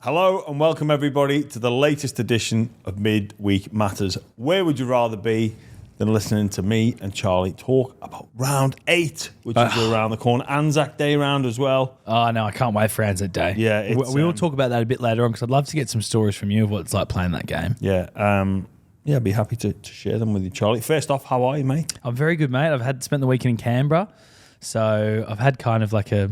Hello and welcome everybody to the latest edition of Midweek Matters. Where would you rather be than listening to me and Charlie talk about round 8, which is around the corner. Anzac Day round as well. Oh, no, I can't wait for Anzac Day. Yeah, we will talk about that a bit later on because I'd love to get some stories from you of what it's like playing that game. Yeah, I'd be happy to share them with you, Charlie. First off, how are you, mate? I'm very good, mate. I've spent the weekend in Canberra, so I've had kind of like a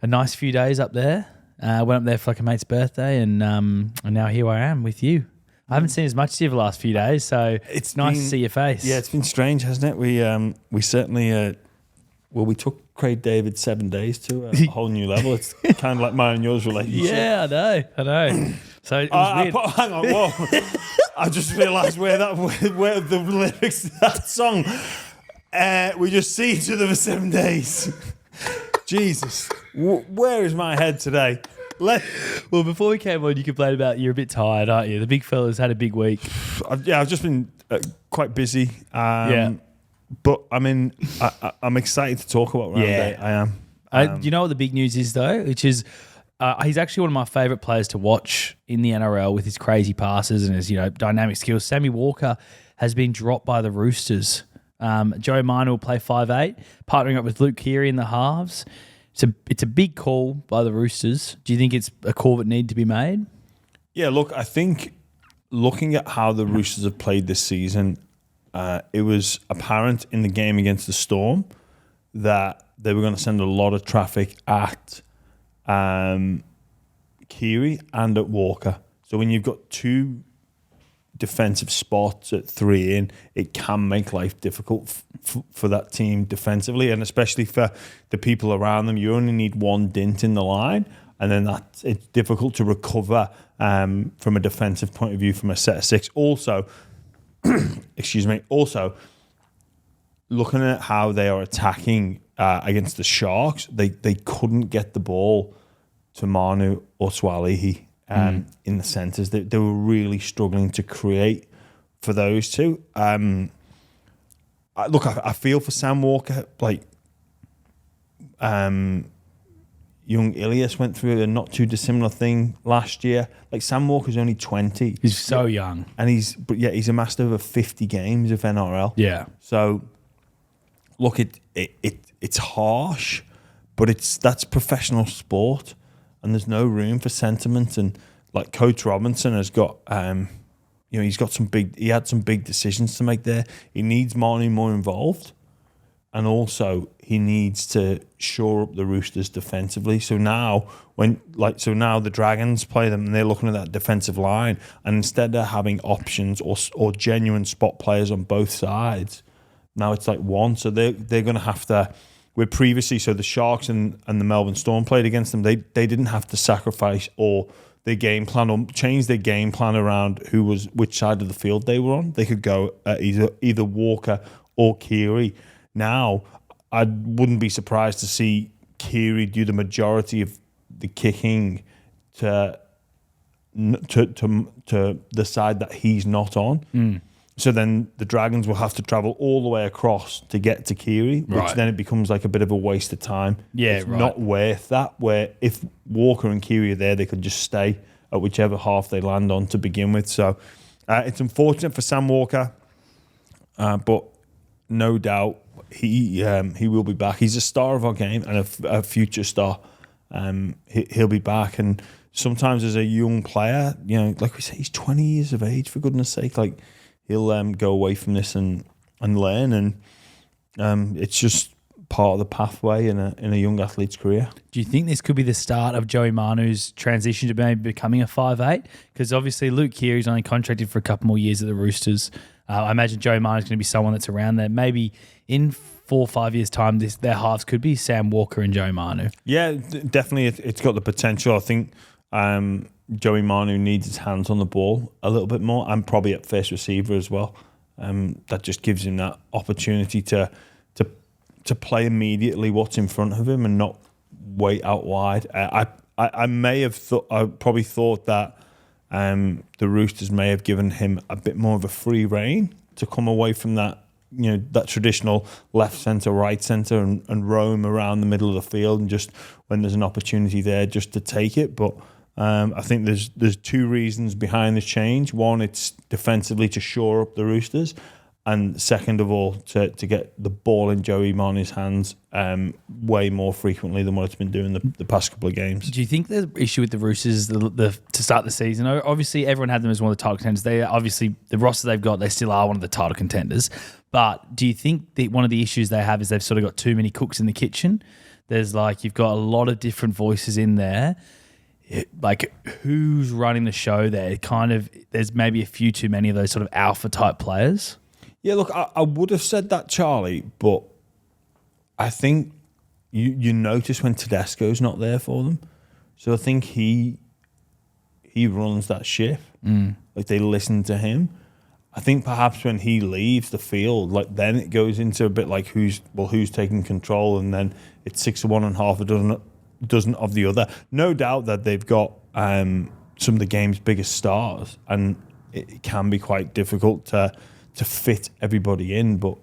nice few days up there. Went up there for like a mate's birthday, and now here I am with you. I haven't seen as much of you the last few days, so it's nice to see your face. Yeah, it's been strange, hasn't it? We certainly we took Craig David 7 days to a whole new level. It's kind of like mine and yours relationship. Yeah, I know. So it was weird. Hang on, whoa! I just realised where the lyrics to that song. We just see each other for 7 days. Jesus, where is my head today? Well, before we came on, you complained about you're a bit tired, aren't you? The big fella's had a big week. I've just been quite busy. Yeah. But I'm excited to talk about round 8. I am. You know what the big news is, though? Which is he's actually one of my favourite players to watch in the NRL with his crazy passes and his dynamic skills. Sammy Walker has been dropped by the Roosters. Joe Manu will play 5'8", partnering up with Luke Keary in the halves. It's a big call by the Roosters. Do you think it's a call that needed to be made? Yeah, look, I think looking at how the Roosters have played this season, it was apparent in the game against the Storm that they were going to send a lot of traffic at Keary and at Walker. So when you've got two defensive spots at 3 in, it can make life difficult for that team defensively, and especially for the people around them. You only need one dint in the line, and then it's difficult to recover from a defensive point of view from a set of 6. Also, Also, looking at how they are attacking against the Sharks, they couldn't get the ball to Manu or Swalihi. In the centres, they were really struggling to create for those two. I feel for Sam Walker. Like, young Ilias went through a not too dissimilar thing last year. Like, Sam Walker's only 20. He's so young, and he's amassed over 50 games of NRL. Yeah. So, look, it's harsh, but that's professional sport. And there's no room for sentiment. And like Coach Robinson has got, he had some big decisions to make there. He needs Marnie more involved, and also he needs to shore up the Roosters defensively. So now the Dragons play them, and they're looking at that defensive line, and instead of having options or genuine spot players on both sides, now it's like one. So they're going to have to. Where previously, so the Sharks and the Melbourne Storm played against them, they didn't have to sacrifice or their game plan or change their game plan around which side of the field they were on. They could go either Walker or Keary. Now, I wouldn't be surprised to see Keary do the majority of the kicking to the side that he's not on. So then the Dragons will have to travel all the way across to get to Keary, which then it becomes like a bit of a waste of time. Yeah, it's not worth that, where if Walker and Keary are there, they could just stay at whichever half they land on to begin with. So it's unfortunate for Sam Walker, but no doubt he will be back. He's a star of our game and a future star. He'll be back. And sometimes as a young player, like we say, he's 20 years of age, for goodness sake. Like, he'll go away from this and learn, and it's just part of the pathway in a young athlete's career. Do you think this could be the start of Joey Manu's transition to maybe becoming a 5'8"? Because obviously Luke Keary's only contracted for a couple more years at the Roosters. I imagine Joey Manu's going to be someone that's around there. Maybe in 4 or 5 years' time, their halves could be Sam Walker and Joey Manu. Yeah, definitely. It's got the potential. I think Joey Manu needs his hands on the ball a little bit more, and probably at first receiver as well. That just gives him that opportunity to play immediately what's in front of him and not wait out wide. I may have probably thought that the Roosters may have given him a bit more of a free rein to come away from that, that traditional left centre, right centre, and roam around the middle of the field, and just when there's an opportunity there, just to take it. But I think there's two reasons behind the change. One, it's defensively to shore up the Roosters, and second of all, to get the ball in Joey Marnie's hands way more frequently than what it's been doing the past couple of games. Do you think the issue with the Roosters to start the season? Obviously, everyone had them as one of the title contenders. They obviously, the roster they've got, they still are one of the title contenders. But do you think that one of the issues they have is they've sort of got too many cooks in the kitchen? There's you've got a lot of different voices in there. Who's running the show there? There's maybe a few too many of those sort of alpha type players. Yeah, look, I would have said that, Charlie, but I think you notice when Tedesco's not there for them. So I think he runs that ship. They listen to him. I think perhaps when he leaves the field, then it goes into a bit like who's taking control, and then it's 6 of one and half a dozen of the other. No doubt that they've got some of the game's biggest stars, and it can be quite difficult to fit everybody in. But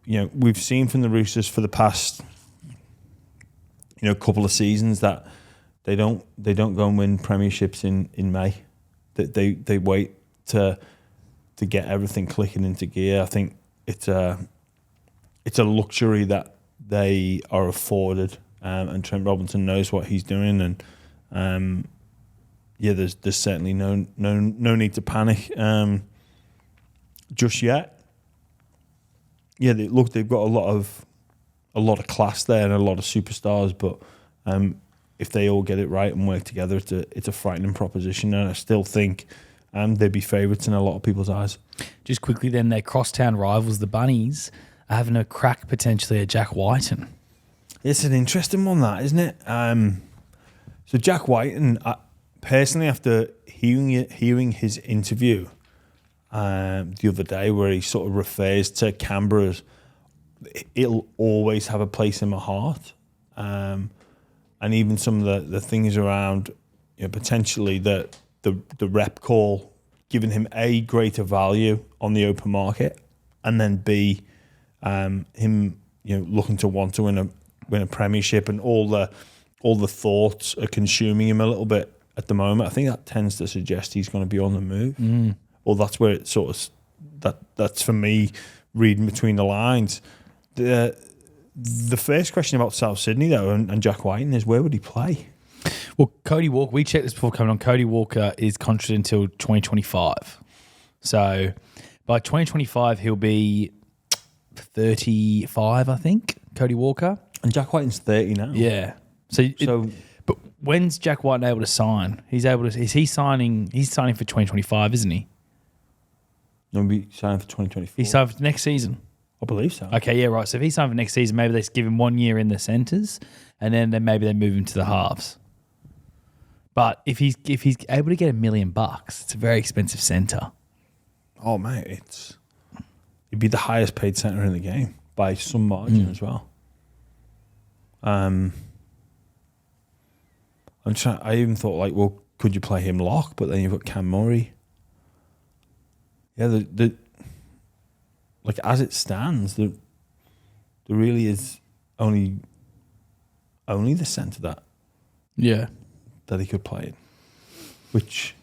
we've seen from the Roosters for the past couple of seasons that they don't go and win premierships in May. That they wait to get everything clicking into gear. I think it's a luxury that they are afforded, and Trent Robinson knows what he's doing, and there's certainly no need to panic just yet. Yeah, they've got a lot of class there and a lot of superstars, but if they all get it right and work together, it's a frightening proposition, and I still think they'd be favourites in a lot of people's eyes. Just quickly then, their crosstown rivals, the Bunnies, are having a crack potentially at Jack Wighton. It's an interesting one, that, isn't it? So Jack Wighton, personally, after hearing his interview the other day, where he sort of refers to Canberra as, it'll always have a place in my heart, and even some of the things around potentially the rep call giving him A, greater value on the open market, and then B, him looking to want to win a premiership, and all the thoughts are consuming him a little bit at the moment. I think that tends to suggest he's going to be on the move. Or that's where it sort of that's for me reading between the lines. The first question about South Sydney though and Jack Wighton is, where would he play? Well, Cody Walker, we checked this before coming on. Cody Walker is contracted until 2025. So by 2025, he'll be 35, I think, Cody Walker. And Jack Wighton's 30 now. Yeah. But when's Jack Wighton able to sign? He's signing for 2025, isn't he? No, he'll be signing for 2024. He's signed for next season. I believe so. Okay, yeah, right. So if he's signed for next season, maybe they give him 1 year in the centres, and then maybe they move him to the halves. But if he's able to get $1 million, it's a very expensive centre. Oh mate, he'd be the highest paid centre in the game by some margin as well. I even thought well, could you play him lock? But then you've got Cam Murray. Yeah, as it stands, there really is only the centre that he could play in, which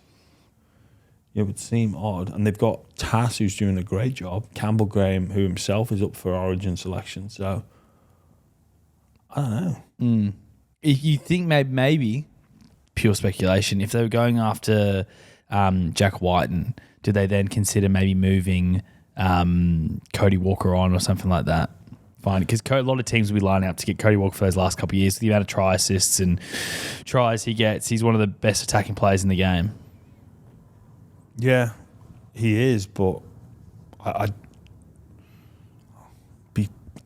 would seem odd. And they've got Tass, who's doing a great job. Campbell Graham, who himself is up for Origin selection. So I don't know. You think maybe pure speculation, if they were going after Jack Wighton, do they then consider maybe moving Cody Walker on or something like that? Fine, because a lot of teams will be lining up to get Cody Walker for those last couple of years. The amount of try assists and tries he gets, he's one of the best attacking players in the game. Yeah, he is, but I'd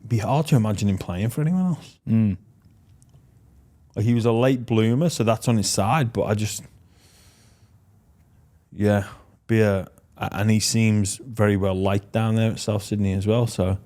be hard to imagine him playing for anyone else. He was a late bloomer, so that's on his side, but and he seems very well liked down there at South Sydney as well. So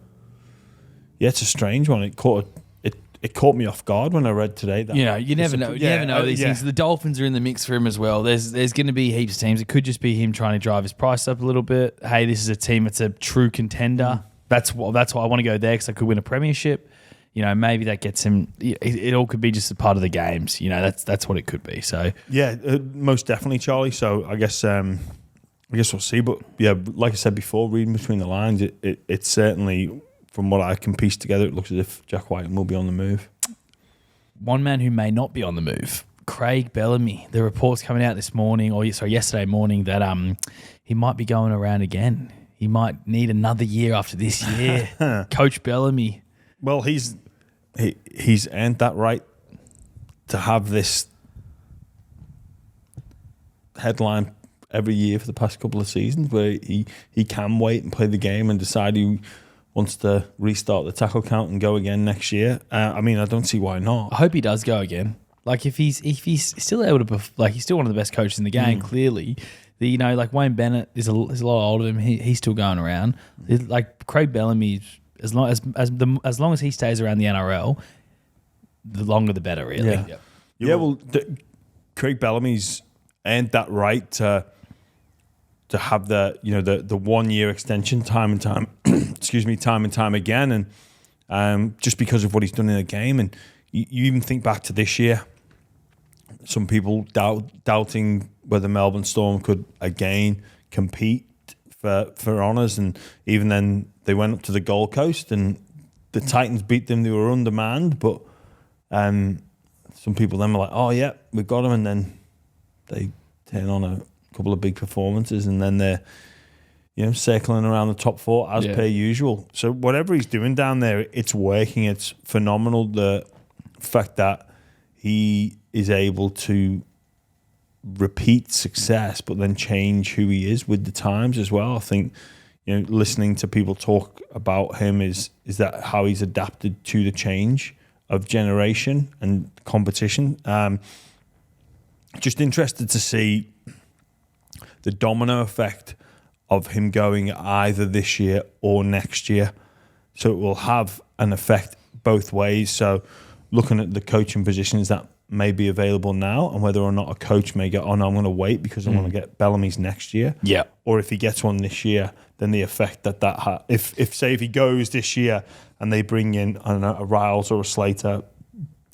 yeah, it's a strange one. It caught me off guard when I read today that. You never know. You never know these things. The Dolphins are in the mix for him as well. There's going to be heaps of teams. It could just be him trying to drive his price up a little bit. Hey, this is a team that's a true contender. That's why I want to go there, because I could win a premiership. maybe that gets him. It all could be just a part of the games. That's what it could be. So yeah, most definitely, Charlie. So I guess we'll see. But yeah, like I said before, reading between the lines, it's certainly, from what I can piece together, it looks as if Jack Wighton will be on the move. One man who may not be on the move, Craig Bellamy. The reports coming out yesterday morning, that he might be going around again. He might need another year after this year. Coach Bellamy. Well, he's earned that right to have this headline every year for the past couple of seasons, where he can wait and play the game and decide he wants to restart the tackle count and go again next year. I don't see why not. I hope he does go again. Like if he's still able to, he's still one of the best coaches in the game. Clearly, Wayne Bennett is a lot older than him. He's still going around. Like Craig Bellamy, as long as he stays around the NRL, the longer the better. Really. Yeah. Yep. Yeah. Well, Craig Bellamy's earned that right to have the 1 year extension time and time again, and just because of what he's done in the game. And you even think back to this year, some people doubting whether Melbourne Storm could again compete for honours, and even then they went up to the Gold Coast and the Titans beat them. They were undermanned, but some people then were like, oh yeah, we've got them, and then they turn on a couple of big performances, and then they're circling around the top four as per usual. So whatever he's doing down there, it's working. It's phenomenal, the fact that he is able to repeat success but then change who he is with the times as well. I think listening to people talk about him is that how he's adapted to the change of generation and competition. Just interested to see the domino effect of him going either this year or next year. So it will have an effect both ways. So looking at the coaching positions that may be available now, and whether or not a coach may go, oh no, I'm going to wait because I want to get Bellamy's next year. Yeah. Or if he gets one this year, then the effect that if he goes this year and they bring in, I don't know, a Riles or a Slater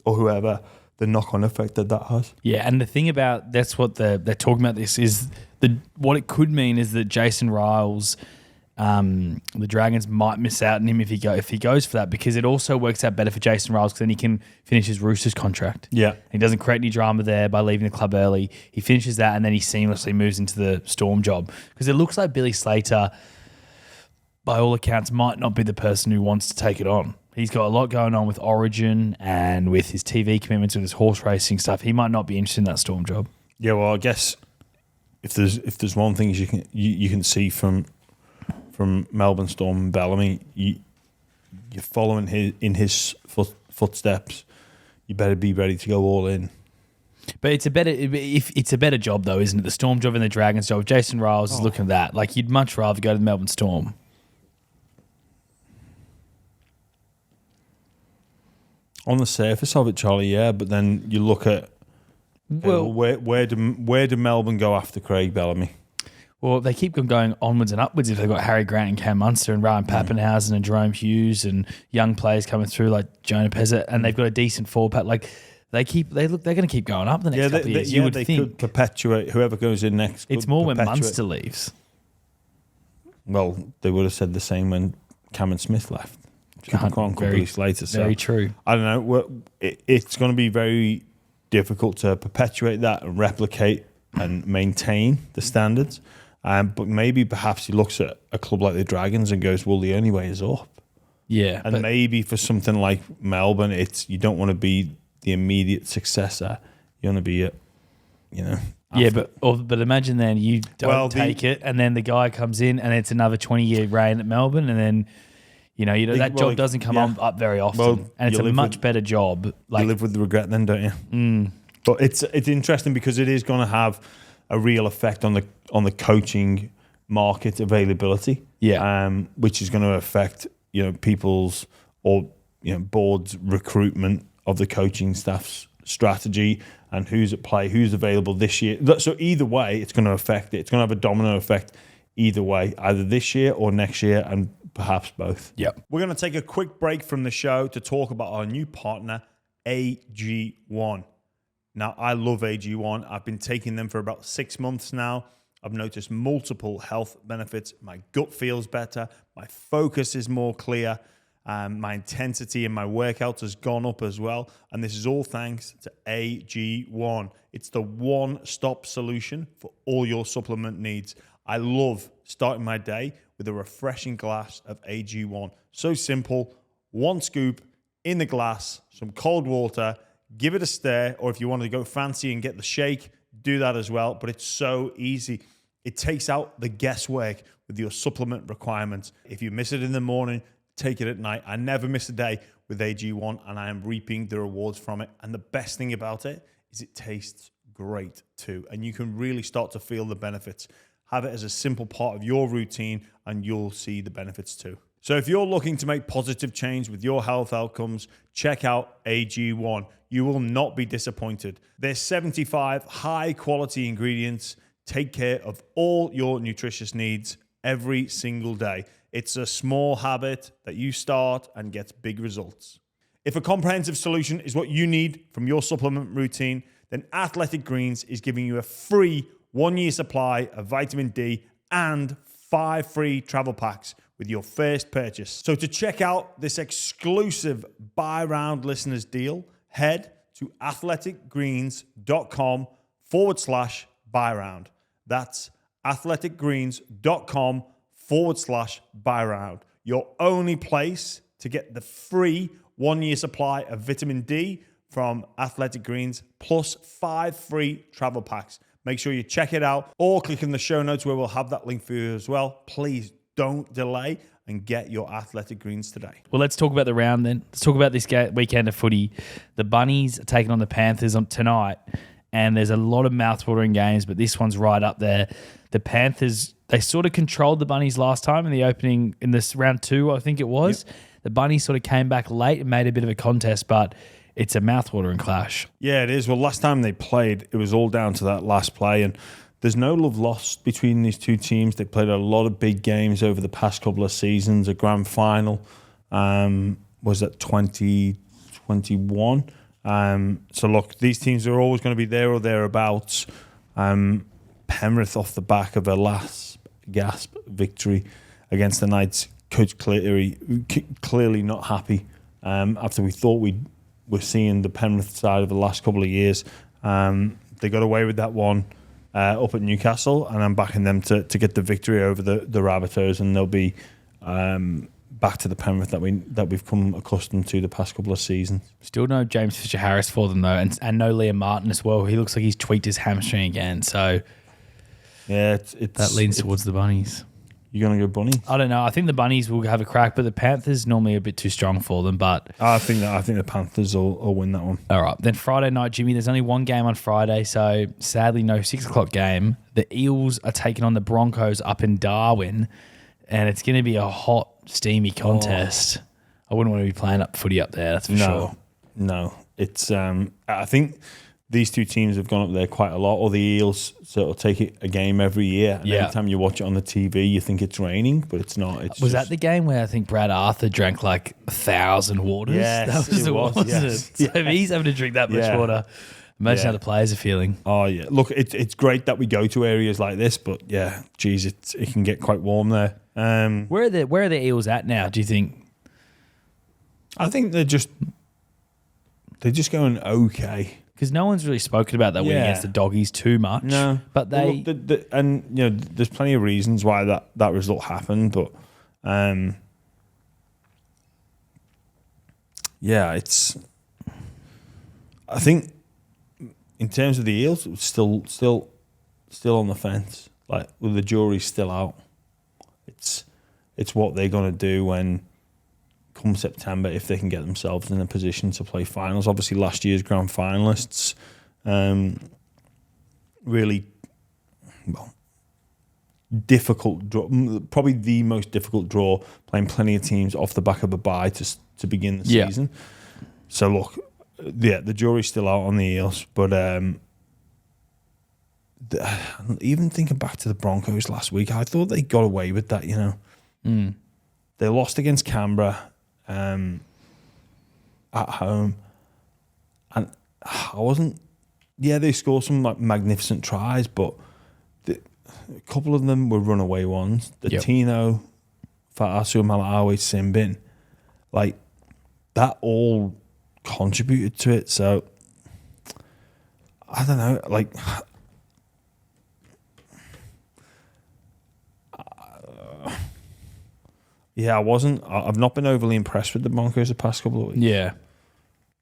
or whoever, the knock-on effect that has. Yeah, and the thing about that's what they're talking about. This is what it could mean is that Jason Riles, the Dragons might miss out on him if he goes for that, because it also works out better for Jason Riles, because then he can finish his Roosters contract. Yeah, he doesn't create any drama there by leaving the club early. He finishes that, and then he seamlessly moves into the Storm job, because it looks like Billy Slater, by all accounts, might not be the person who wants to take it on. He's got a lot going on with Origin and with his TV commitments, with his horse racing stuff. He might not be interested in that Storm job. Yeah, well, I guess if there's one thing you can see from Melbourne Storm and Bellamy, you're following his footsteps. You better be ready to go all in. But it's a better job though, isn't it? The Storm job and the Dragons job. Jason Riles is looking at that. You'd much rather go to the Melbourne Storm. On the surface of it, Charlie, yeah, but then you look at where do Melbourne go after Craig Bellamy? Well, they keep going onwards and upwards if they've got Harry Grant and Cam Munster and Ryan Pappenhausen and Jerome Hughes and young players coming through like Jonah Pezzett, and they've got a decent forward pack. They're going to keep going up the next couple of years. You would think could perpetuate whoever goes in next. It's more when Munster leaves. Well, they would have said the same when Cameron Smith left. Later, so very true. I don't know. It's going to be very difficult to perpetuate that and replicate and maintain the standards. But maybe perhaps he looks at a club like the Dragons and goes, well, the only way is up. Yeah. And maybe for something like Melbourne, you don't want to be the immediate successor. You want to be after. Yeah, but imagine then you don't take it, and then the guy comes in and it's another 20-year reign at Melbourne, and then that job doesn't come up very often, and it's a much better job. You live with the regret then, don't you? Mm. But it's interesting because it is going to have a real effect on the coaching market availability. Yeah, which is going to affect people's or boards' recruitment of the coaching staff's strategy and who's at play, who's available this year. So either way, it's going to affect it. It's going to have a domino effect either way, either this year or next year, and perhaps both. Yep. We're going to take a quick break from the show to talk about our new partner, AG1. Now, I love AG1. I've been taking them for about 6 months now. I've noticed multiple health benefits. My gut feels better. My focus is more clear. My intensity in my workouts has gone up as well. And this is all thanks to AG1. It's the one-stop solution for all your supplement needs. I love starting my day with a refreshing glass of AG1. So simple. 1 scoop in the glass, some cold water, give it a stir, or if you want to go fancy and get the shake, do that as well. But it's so easy. It takes out the guesswork with your supplement requirements. If you miss it in the morning, take it at night. I never miss a day with AG1, and I am reaping the rewards from it. And the best thing about it is it tastes great too. And you can really start to feel the benefits. Have it as a simple part of your routine, and you'll see the benefits too. So if you're looking to make positive change with your health outcomes, check out AG1. You will not be disappointed. There's 75 high-quality ingredients. Take care of all your nutritious needs every single day. It's a small habit that you start and gets big results. If a comprehensive solution is what you need from your supplement routine, then Athletic Greens is giving you a free 1-year supply of vitamin D and 5 free travel packs with your first purchase. So to check out this exclusive buy round listeners deal, head to athleticgreens.com/buy round. That's athleticgreens.com/buy round. Your only place to get the free 1-year supply of vitamin D from Athletic Greens plus 5 free travel packs. Make sure you check it out or click in the show notes where we'll have that link for you as well. Please don't delay and get your Athletic Greens today. Well, let's talk about the round then. Let's talk about this weekend of footy. The Bunnies are taking on the Panthers tonight, and there's a lot of mouthwatering games, but this one's right up there. The Panthers, they sort of controlled the Bunnies last time in the opening, in this round 2, I think it was. Yep. The Bunnies sort of came back late and made a bit of a contest, but it's a mouthwatering clash. Yeah, it is. Well, last time they played, it was all down to that last play, and there's no love lost between these two teams. They played a lot of big games over the past couple of seasons. A grand final was at 2021. So look, these teams are always going to be there or thereabouts. Penrith, off the back of a last gasp victory against the Knights, Coach clearly not happy. After we thought we were seeing the Penrith side of the last couple of years, they got away with that one up at Newcastle, and I'm backing them to get the victory over the Rabbitohs, and they'll be back to the Penrith that we've come accustomed to the past couple of seasons. Still no James Fisher-Harris for them though, and no Liam Martin as well. He looks like he's tweaked his hamstring again, so yeah, that leans towards the Bunnies. You're going to go Bunnies? I don't know. I think the Bunnies will have a crack, but the Panthers normally a bit too strong for them. But I think the Panthers will win that one. All right. Then Friday night, Jimmy, there's only one game on Friday, so sadly no 6 o'clock game. The Eels are taking on the Broncos up in Darwin, and it's going to be a hot, steamy contest. I wouldn't want to be playing footy up there, that's for sure. No. It's I think these two teams have gone up there quite a lot, or the Eels sort of take it a game every year. And every time you watch it on the TV, you think it's raining, but it's not. Was that the game where I think Brad Arthur drank like 1,000 waters? Yes, that was it. Yes. So if he's having to drink that much water, imagine how the players are feeling. Oh, yeah. Look, it's great that we go to areas like this, but yeah, geez, it can get quite warm there. Where are the Eels at now, do you think? I think they're just going okay. Because no one's really spoken about that win against the Doggies too much. No. But they... Well, and, you know, there's plenty of reasons why that result happened, but... it's... I think in terms of the Eels, it's still on the fence. Like, well, the jury's still out. It's what they're going to do when... come September, if they can get themselves in a position to play finals. Obviously, last year's grand finalists, really, difficult draw, probably the most difficult draw, playing plenty of teams off the back of a bye to begin the season. So look, the jury's still out on the Eels, but even thinking back to the Broncos last week, I thought they got away with that, you know. they lost against Canberra at home, and I wasn't. Yeah, they scored some like magnificent tries, but a couple of them were runaway ones. The Tino, Fa'asu, Malawi, Simbin, like that all contributed to it. So I don't know, like. Yeah, I've not been overly impressed with the Broncos the past couple of weeks. Yeah,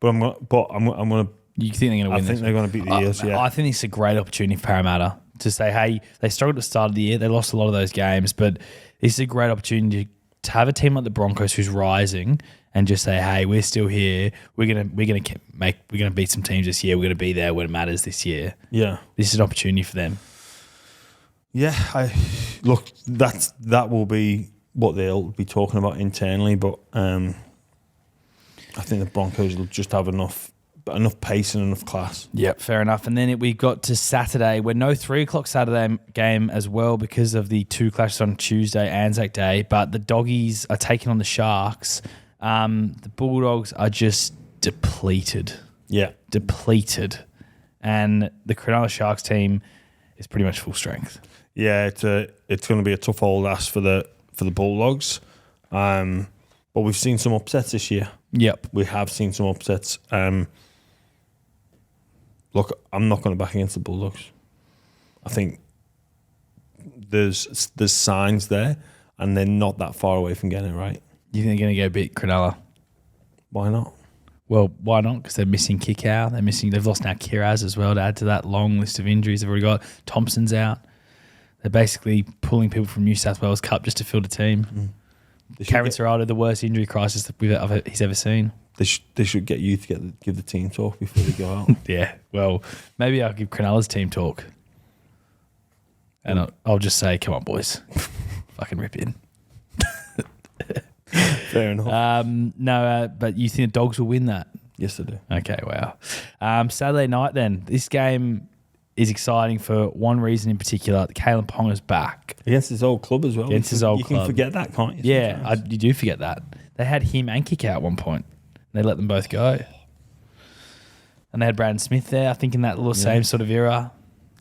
but I'm gonna. You think they're going to win? I think they're going to beat the Eels. Yeah, I think it's a great opportunity for Parramatta to say, hey, they struggled at the start of the year. They lost a lot of those games, but this is a great opportunity to have a team like the Broncos who's rising and just say, hey, we're still here. We're gonna beat some teams this year. We're gonna be there when it matters this year. Yeah, this is an opportunity for them. Yeah, that will be what they'll be talking about internally, but I think the Broncos will just have enough pace and enough class. Yep, fair enough. And then we got to Saturday. We're no 3 o'clock Saturday game as well because of the 2 clashes on Tuesday, Anzac Day. But the Doggies are taking on the Sharks. The Bulldogs are just depleted. Yeah. Depleted. And the Cronulla Sharks team is pretty much full strength. Yeah, it's going to be a tough old ask for the Bulldogs. But we've seen some upsets this year. Yep. We have seen some upsets. Look, I'm not going to back against the Bulldogs. I think there's signs there, and they're not that far away from getting it right. You think they're going to go beat Cronulla? Why not? Well, why not? Because they're missing Kikau. They've lost now Kiraz as well to add to that long list of injuries they've already got. Thompson's out. They're basically pulling people from New South Wales Cup just to fill the team. Cameron Serrato, the worst injury crisis that he's ever seen. They should get you to give the team talk before they go out. Yeah, well, maybe I'll give Cronulla's team talk. And I'll just say, come on, boys. Fucking rip in. Fair enough. But you think the Dogs will win that? Yes, I do. Okay, wow. Saturday night then. This game is exciting for one reason in particular. Kalen Ponga's back. Against his old club as well. Against his old club. You can forget that, can't you? Yeah, you do forget that. They had him and Kikau at one point. They let them both go. And they had Brandon Smith there, I think, in that little same sort of era.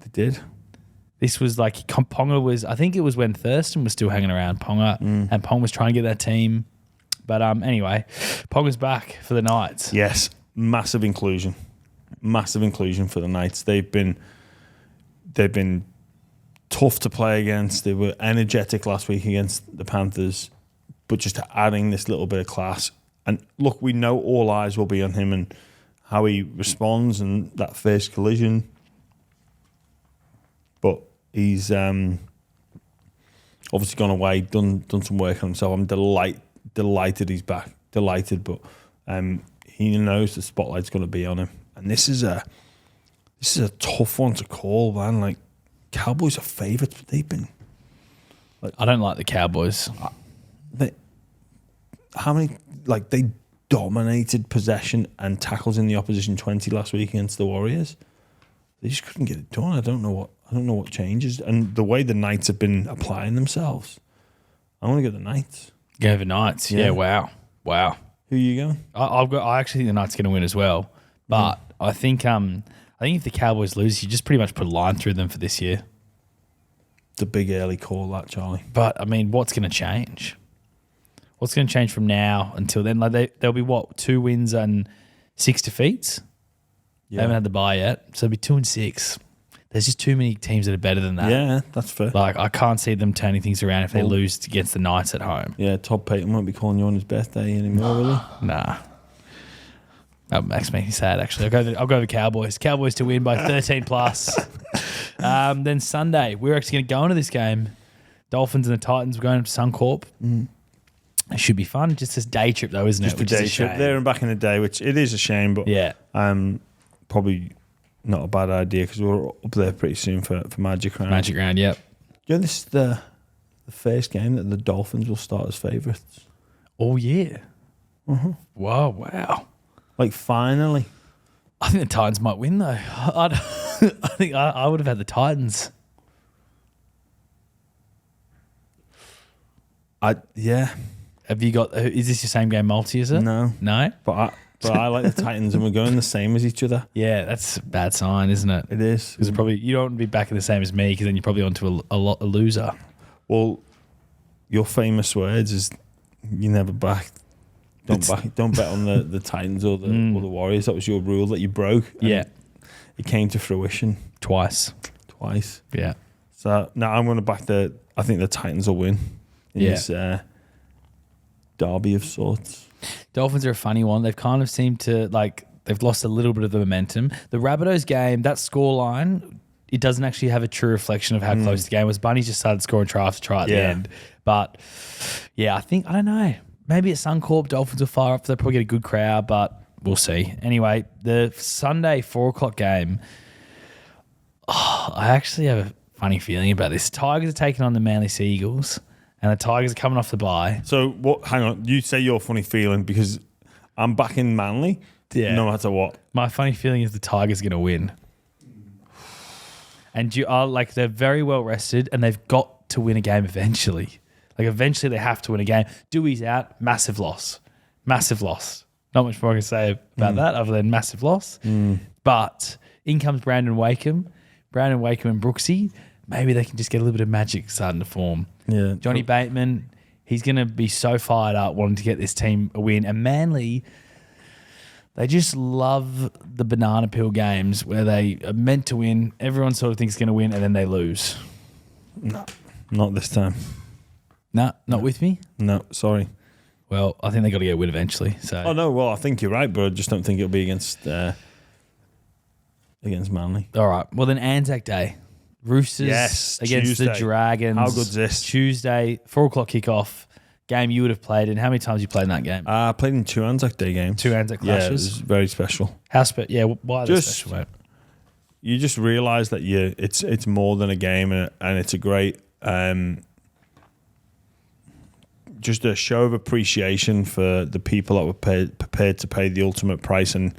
They did. This was like Ponga was, I think it was when Thurston was still hanging around Ponga, and Ponga was trying to get that team. But anyway, Ponga's back for the Knights. Yes, massive inclusion. Massive inclusion for the Knights. They've been tough to play against. They were energetic last week against the Panthers, but just adding this little bit of class. And look, we know all eyes will be on him and how he responds and that first collision. But he's obviously gone away, done some work on himself. I'm delighted he's back. Delighted, but he knows the spotlight's going to be on him. And this is a tough one to call, man. Like, Cowboys are favourites, but they've been. I don't like the Cowboys. They dominated possession and tackles in the opposition 20 last week against the Warriors. They just couldn't get it done. I don't know what changes. And the way the Knights have been applying themselves, I want to go the Knights. Go the Knights. Yeah. Wow. Who are you going? I actually think the Knights are going to win as well. But I think if the Cowboys lose, you just pretty much put a line through them for this year. It's a big early call, that, Charlie. But I mean, what's going to change? What's going to change from now until then? Like they'll be 2 wins and 6 defeats. Yeah. They haven't had the bye yet, so it'll be 2 and 6. There's just too many teams that are better than that. Yeah, that's fair. Like, I can't see them turning things around if they lose against the Knights at home. Yeah, Todd Payton won't be calling you on his birthday anymore, will he? Nah. That makes me sad, actually. I'll go the Cowboys. Cowboys to win by 13 plus. Then Sunday, we're actually going to go into this game. Dolphins and the Titans, we're going to Suncorp. It should be fun. Just this day trip, though, isn't it? Just a day trip there and back in the day, which it is a shame, but yeah, probably not a bad idea because we're up there pretty soon for Magic Round. Magic Round, yep. Yeah, this is the first game that the Dolphins will start as favourites. All year? Whoa, wow. Like, finally. I think the Titans might win, though. I think I would have had the Titans. Yeah. Have you got? Is this your same game multi? Is it? No. No. But I like the Titans, and we're going the same as each other. Yeah, that's a bad sign, isn't it? It is. Because probably you don't want to be back in the same as me, because then you're probably onto a loser. Well, your famous words is you never back. Don't bet on the Titans or the Warriors. That was your rule that you broke. Yeah. It came to fruition Twice. Yeah. So now I'm going to back I think the Titans will win in this derby of sorts. Dolphins are a funny one. They've kind of seemed to, they've lost a little bit of the momentum. The Rabbitohs game, that scoreline, it doesn't actually have a true reflection of how close the game was. Bunnies just started scoring try after try at the end. But, yeah, I don't know. Maybe at Suncorp, Dolphins will fire up. They'll probably get a good crowd, but we'll see. Anyway, the Sunday 4 o'clock game, I actually have a funny feeling about this. Tigers are taking on the Manly Sea Eagles, and the Tigers are coming off the bye. So, hang on. You say your funny feeling because I'm backing Manly no matter what. My funny feeling is the Tigers are going to win. And they're very well rested, and they've got to win a game eventually. Eventually they have to win a game. Dewey's out, massive loss. Massive loss. Not much more I can say about that other than massive loss. But in comes Brandon Wakeham and Brooksy. Maybe they can just get a little bit of magic starting to form. Yeah. Johnny Bateman, he's going to be so fired up wanting to get this team a win. And Manly, they just love the banana peel games where they are meant to win. Everyone sort of thinks it's going to win, and then they lose. No, not this time. No, not with me? No, sorry. Well, I think they got to get a win eventually. So. Oh, no, well, I think you're right, but I just don't think it'll be against Manly. All right. Well, then Anzac Day. Roosters against Tuesday. the Dragons. How good's this? Tuesday, 4 o'clock kickoff. Game you would have played in. How many times you played in that game? I played in 2 Anzac Day games. 2 Anzac clashes? Yeah, it was very special. How special? Yeah, why are they special, mate? You just realise that it's more than a game, and it's a great... just a show of appreciation for the people that were prepared to pay the ultimate price, and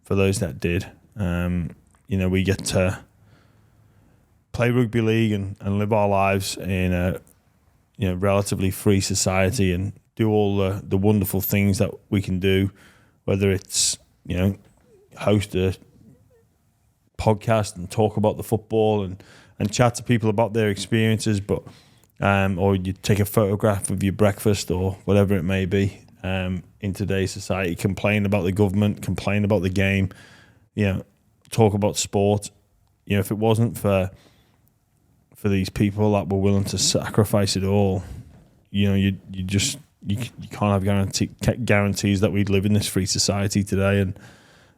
for those that did. We get to play rugby league and live our lives in a relatively free society and do all the wonderful things that we can do, whether it's host a podcast and talk about the football and chat to people about their experiences, but or you take a photograph of your breakfast or whatever it may be. In today's society, complain about the government, complain about the game, talk about sport. If it wasn't for these people that were willing to sacrifice it all, you can't have guarantees that we'd live in this free society today. And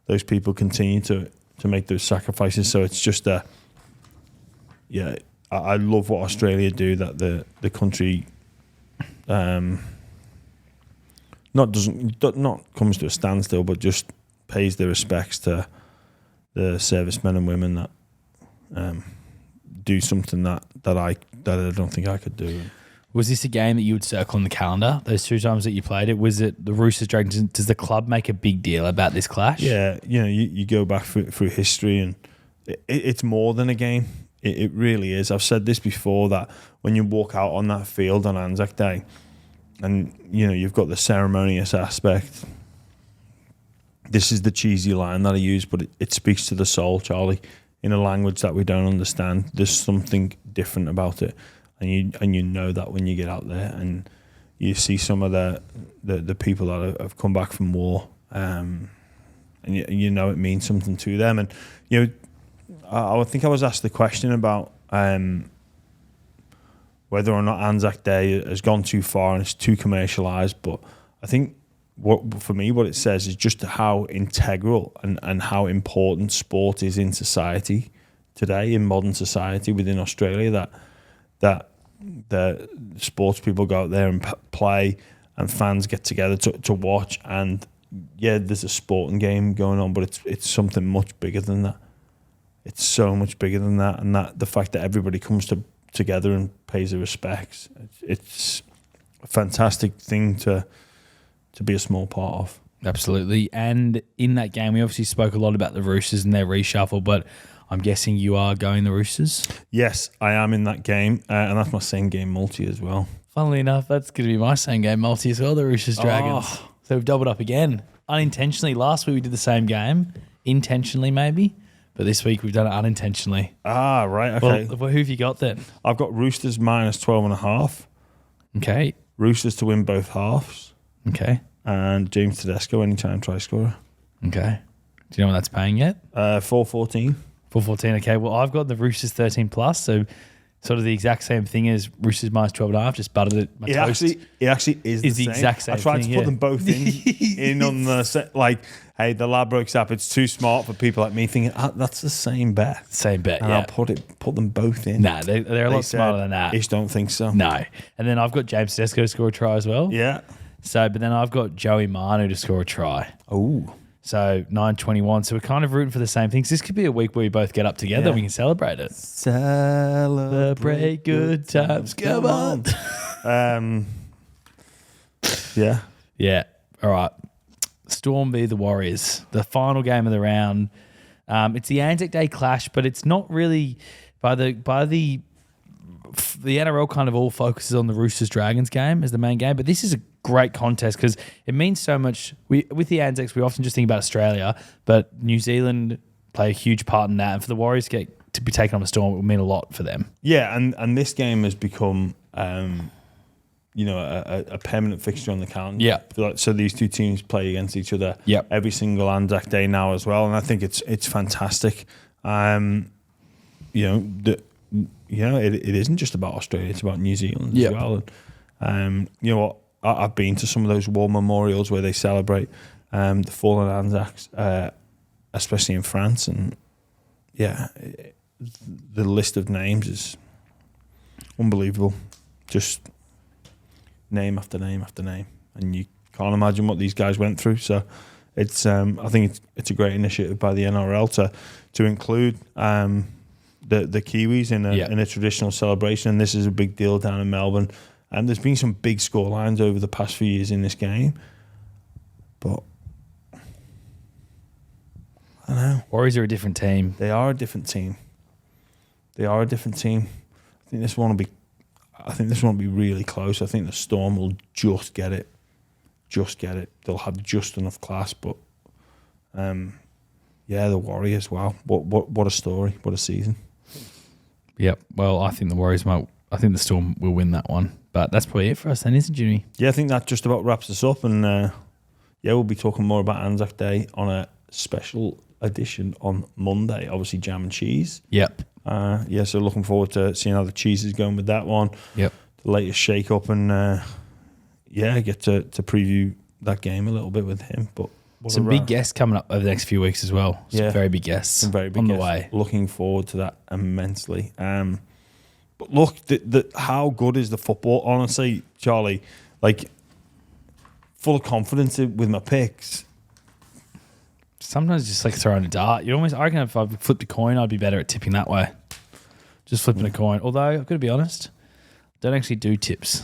those people continue to make those sacrifices. So it's just I love what Australia do, that the country not comes to a standstill, but just pays their respects to the servicemen and women that do something that I don't think I could do. Was this a game that you would circle on the calendar? Those 2 times that you played it, was it the Roosters Dragons? Does the club make a big deal about this clash? Yeah, you go back through history, and it's more than a game. It really is. I've said this before, that when you walk out on that field on Anzac Day, and you've got the ceremonious aspect. This is the cheesy line that I use, but it speaks to the soul, Charlie, in a language that we don't understand. There's something different about it, and you know that when you get out there and you see some of the people that have come back from war, and you know it means something to them. And I think I was asked the question about whether or not Anzac Day has gone too far and it's too commercialised, but I think what it says is just how integral and how important sport is in society today, in modern society within Australia, that the sports people go out there and play, and fans get together to watch, and there's a sporting game going on, but it's something much bigger than that. It's so much bigger than that, and that the fact that everybody comes together and pays their respects, it's a fantastic thing to be a small part of. Absolutely. And in that game, we obviously spoke a lot about the Roosters and their reshuffle, but I'm guessing you are going the Roosters? Yes, I am in that game, and that's my same game multi as well. Funnily enough, that's going to be my same game multi as well, the Roosters Dragons. Oh. So we've doubled up again. Unintentionally. Last week we did the same game. Intentionally, maybe. But this week we've done it unintentionally. Ah, right. Okay. Well, who have you got then? I've got Roosters minus 12.5. Okay. Roosters to win both halves. Okay. And James Tedesco anytime try scorer. Okay. Do you know what that's paying yet? 4.14. 4.14. Okay. Well, I've got the Roosters 13 plus, so sort of the exact same thing as Roosters minus 12.5. Just buttered it. My toast. It actually is the same. exact same I tried thing, to put them both in on the set. Like, hey, the Ladbrokes app. It's too smart for people like me thinking that's the same bet. Same bet. And Yeah. I'll put them both in. Nah, they're a lot smarter than that. Ish don't think so. No. And then I've got James Tedesco to score a try as well. Yeah. So, but then I've got Joey Manu to score a try. Oh. So 9.21. So we're kind of rooting for the same things. This could be a week where we both get up together. Yeah. And we can celebrate it. Celebrate good times. Come on. Yeah. Yeah. All right. Storm v the Warriors. The final game of the round. It's the Anzac Day clash, but it's not really by the NRL kind of all focuses on the Roosters Dragons game as the main game, but this is a great contest because it means so much. With the Anzacs, we often just think about Australia, but New Zealand play a huge part in that, and for the Warriors to be taken on the Storm, it will mean a lot for them. Yeah, and this game has become, a permanent fixture on the calendar. Yeah. So these two teams play against each other. Yep. Every single Anzac Day now as well, and I think it's fantastic. It isn't just about Australia; it's about New Zealand as well. And you know what? I've been to some of those war memorials where they celebrate the fallen Anzacs, especially in France, and the list of names is unbelievable. Just name after name after name, and you can't imagine what these guys went through. So it's I think it's a great initiative by the NRL to include the Kiwis in a traditional celebration, and this is a big deal down in Melbourne. And there's been some big score lines over the past few years in this game, but I don't know. Warriors are a different team. They are a different team. I think this one will be really close. I think the Storm will just get it. They'll have just enough class, but the Warriors. Wow, what a story! What a season. Yep. Well, I think the Warriors might. I think the Storm will win that one. But that's probably it for us then, isn't it, Jimmy? Yeah, I think that just about wraps us up. And we'll be talking more about Anzac Day on a special edition on Monday. Obviously, jam and cheese. Yep. So looking forward to seeing how the cheese is going with that one. Yep. The latest shake-up and, get to preview that game a little bit with him. But some big guests coming up over the next few weeks as well. Some very big guests. Some very big on guests. The way. Looking forward to that immensely. But look, how good is the football? Honestly, Charlie, like, full of confidence with my picks. Sometimes just like throwing a dart. I reckon if I flipped a coin, I'd be better at tipping that way. Just flipping a coin. Although, I've got to be honest, I don't actually do tips.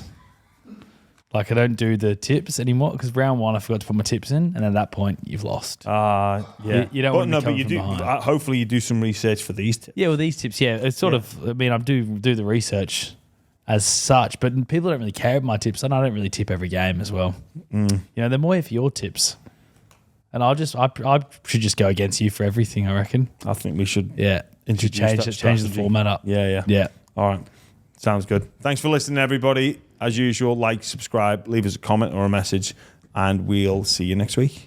Like, I don't do the tips anymore because round one I forgot to put my tips in, and at that point you've lost. You don't want to but you do. Hopefully, you do some research for these tips. Yeah, well, these tips, it's sort of. I mean, I do the research as such, but people don't really care about my tips, and I don't really tip every game as well. They're more for your tips, and I should just go against you for everything. I reckon. I think we should. Change the format up. Yeah. All right, sounds good. Thanks for listening, everybody. As usual, like, subscribe, leave us a comment or a message, and we'll see you next week.